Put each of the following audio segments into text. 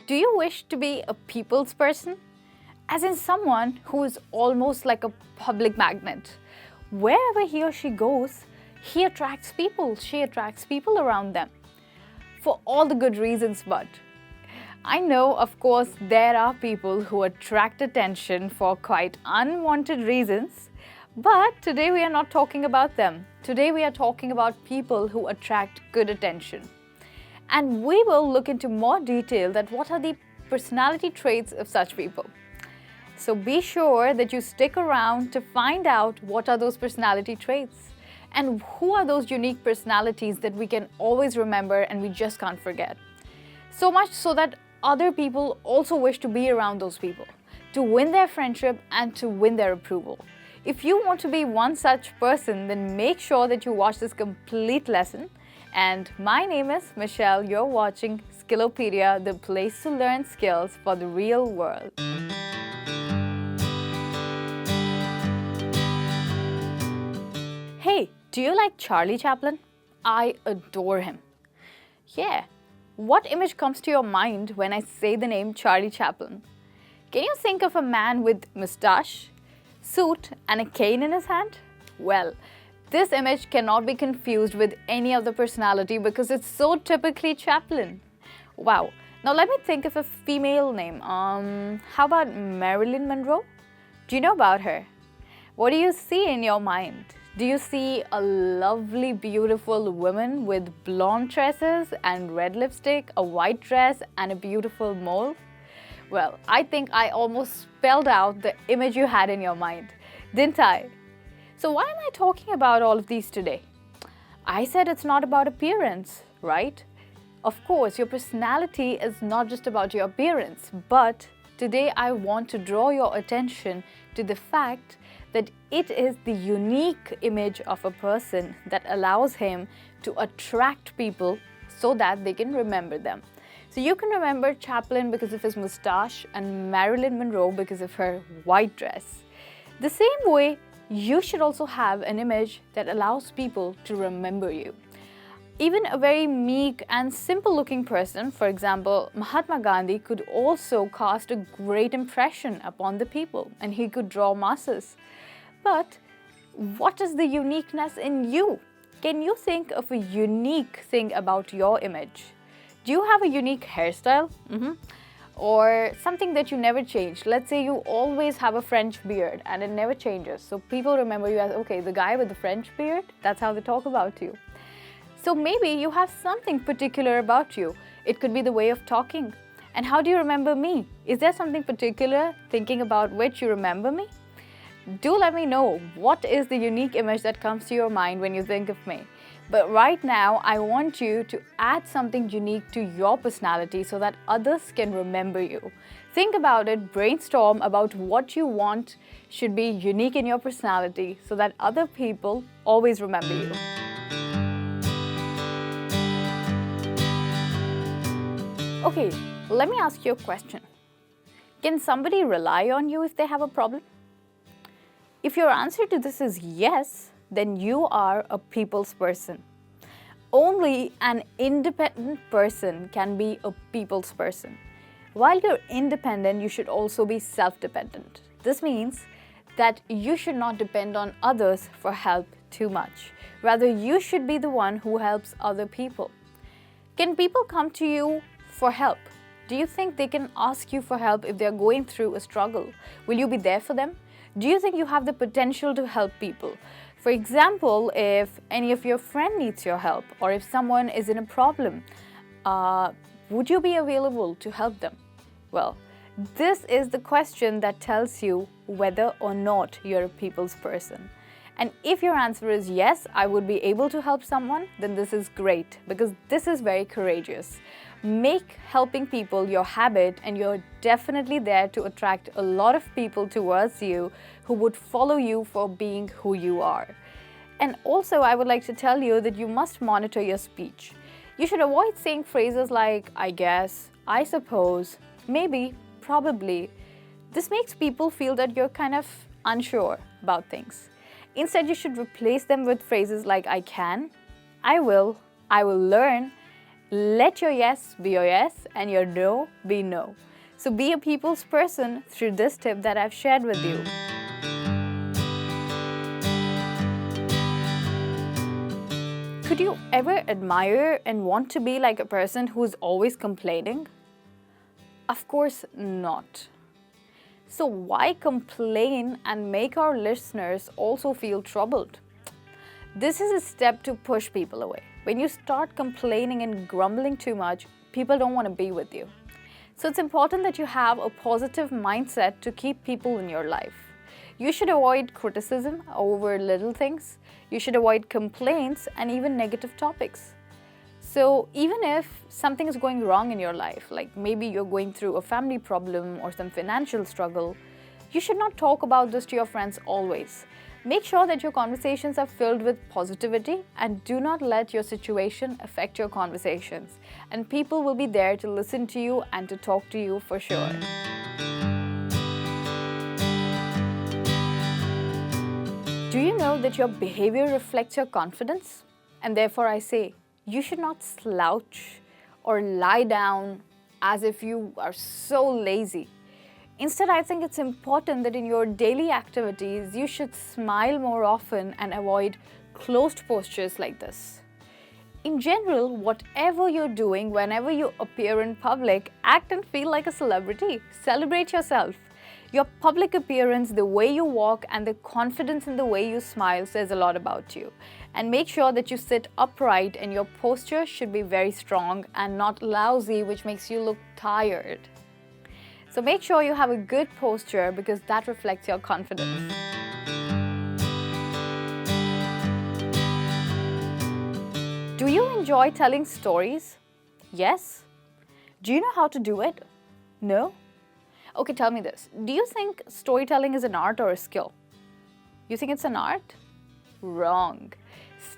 Do you wish to be a people's person? As in someone who is almost like a public magnet. Wherever he or she goes, he attracts people, she attracts people around them. For all the good reasons, but I know, of course, there are people who attract attention for quite unwanted reasons, but today we are not talking about them. Today we are talking about people who attract good attention. And we will look into more detail that what are the personality traits of such people. So be sure that you stick around to find out what are those personality traits and who are those unique personalities that we can always remember and we just can't forget. So much so that other people also wish to be around those people, to win their friendship and to win their approval. If you want to be one such person, then make sure that you watch this complete lesson. And my name is Michelle. You're watching Skillopedia, the place to learn skills for the real world. Hey, do you like Charlie Chaplin? I adore him. Yeah, what image comes to your mind when I say the name Charlie Chaplin? Can you think of a man with moustache, suit and a cane in his hand? Well, this image cannot be confused with any other personality because it's so typically Chaplin. Wow. Now let me think of a female name. How about Marilyn Monroe? Do you know about her? What do you see in your mind? Do you see a lovely, beautiful woman with blonde tresses and red lipstick, a white dress and a beautiful mole? Well, I think I almost spelled out the image you had in your mind, didn't I? So why am I talking about all of these today? I said it's not about appearance, right? Of course, your personality is not just about your appearance, but today I want to draw your attention to the fact that it is the unique image of a person that allows him to attract people so that they can remember them. So you can remember Chaplin because of his moustache and Marilyn Monroe because of her white dress. The same way, you should also have an image that allows people to remember you. Even a very meek and simple looking person, for example, Mahatma Gandhi, could also cast a great impression upon the people and he could draw masses. But what is the uniqueness in you? Can you think of a unique thing about your image? Do you have a unique hairstyle? Or something that you never change? Let's say you always have a French beard and it never changes. So people remember you as, okay, the guy with the French beard, that's how they talk about you. So maybe you have something particular about you. It could be the way of talking. And how do you remember me? Is there something particular thinking about which you remember me? Do let me know what is the unique image that comes to your mind when you think of me. But right now, I want you to add something unique to your personality so that others can remember you. Think about it, brainstorm about what you want should be unique in your personality so that other people always remember you. Okay, let me ask you a question. Can somebody rely on you if they have a problem? If your answer to this is yes, then you are a people's person. Only an independent person can be a people's person. While you're independent, you should also be self-dependent. This means that you should not depend on others for help too much. Rather, you should be the one who helps other people. Can people come to you for help? Do you think they can ask you for help if they're going through a struggle? Will you be there for them? Do you think you have the potential to help people? For example, if any of your friend needs your help or if someone is in a problem, would you be available to help them? Well, this is the question that tells you whether or not you're a people's person. And if your answer is yes, I would be able to help someone, then this is great because this is very courageous. Make helping people your habit and you're definitely there to attract a lot of people towards you who would follow you for being who you are. And also, I would like to tell you that you must monitor your speech. You should avoid saying phrases like, I guess, I suppose, maybe, probably. This makes people feel that you're kind of unsure about things. Instead, you should replace them with phrases like I can, I will learn, Let your yes be your yes and your no be no. So be a people's person through this tip that I've shared with you. Could you ever admire and want to be like a person who's always complaining? Of course not. So why complain and make our listeners also feel troubled? This is a step to push people away. When you start complaining and grumbling too much, people don't want to be with you. So it's important that you have a positive mindset to keep people in your life. You should avoid criticism over little things. You should avoid complaints and even negative topics. So even if something is going wrong in your life, like maybe you're going through a family problem or some financial struggle, you should not talk about this to your friends always. Make sure that your conversations are filled with positivity and do not let your situation affect your conversations. And people will be there to listen to you and to talk to you for sure. Do you know that your behavior reflects your confidence? And therefore I say, you should not slouch or lie down as if you are so lazy. Instead, I think it's important that in your daily activities, you should smile more often and avoid closed postures like this. In general, whatever you're doing, whenever you appear in public, act and feel like a celebrity. Celebrate yourself. Your public appearance, the way you walk, and the confidence in the way you smile says a lot about you. And make sure that you sit upright and your posture should be very strong and not lousy, which makes you look tired. So make sure you have a good posture because that reflects your confidence. Do you enjoy telling stories? Yes. Do you know how to do it? No? Okay, tell me this. Do you think storytelling is an art or a skill? You think it's an art? Wrong.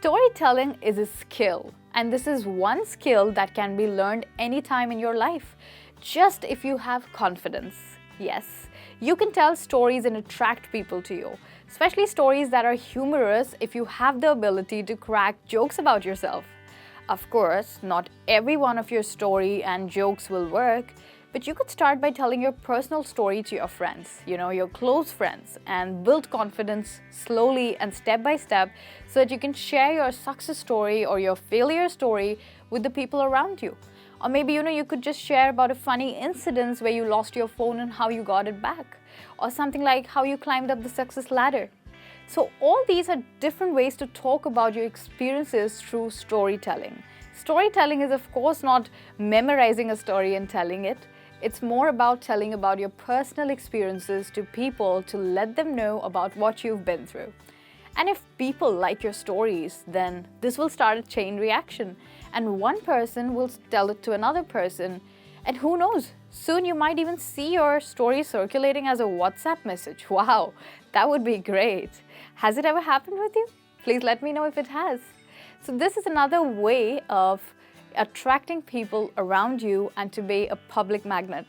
Storytelling is a skill, and this is one skill that can be learned anytime in your life, just if you have confidence. Yes, you can tell stories and attract people to you, especially stories that are humorous if you have the ability to crack jokes about yourself. Of course, not every one of your story and jokes will work, but you could start by telling your personal story to your friends, your close friends, and build confidence slowly and step by step so that you can share your success story or your failure story with the people around you. Or maybe, you could just share about a funny incident where you lost your phone and how you got it back. Or something like how you climbed up the success ladder. So all these are different ways to talk about your experiences through storytelling. Storytelling is, of course, not memorizing a story and telling it. It's more about telling about your personal experiences to people to let them know about what you've been through. And if people like your stories, then this will start a chain reaction. And one person will tell it to another person. And who knows, soon you might even see your story circulating as a WhatsApp message. Wow, that would be great. Has it ever happened with you? Please let me know if it has. So this is another way of attracting people around you and to be a public magnet.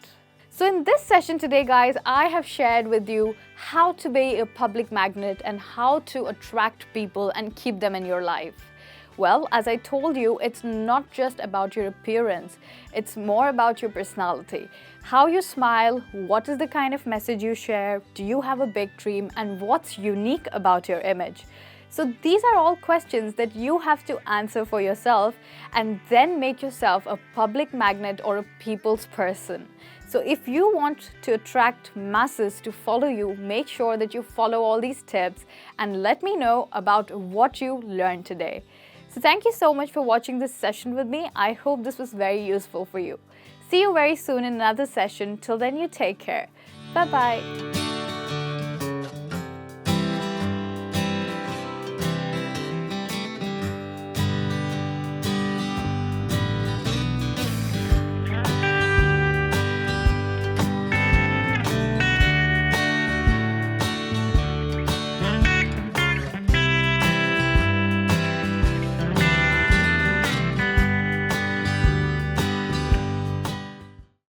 So in this session today, guys, I have shared with you how to be a public magnet and how to attract people and keep them in your life. Well, as I told you, it's not just about your appearance. It's more about your personality. How you smile, what is the kind of message you share, do you have a big dream, and what's unique about your image? So these are all questions that you have to answer for yourself and then make yourself a public magnet or a people's person. So if you want to attract masses to follow you, make sure that you follow all these tips and let me know about what you learned today. So thank you so much for watching this session with me. I hope this was very useful for you. See you very soon in another session. Till then, you take care. Bye-bye.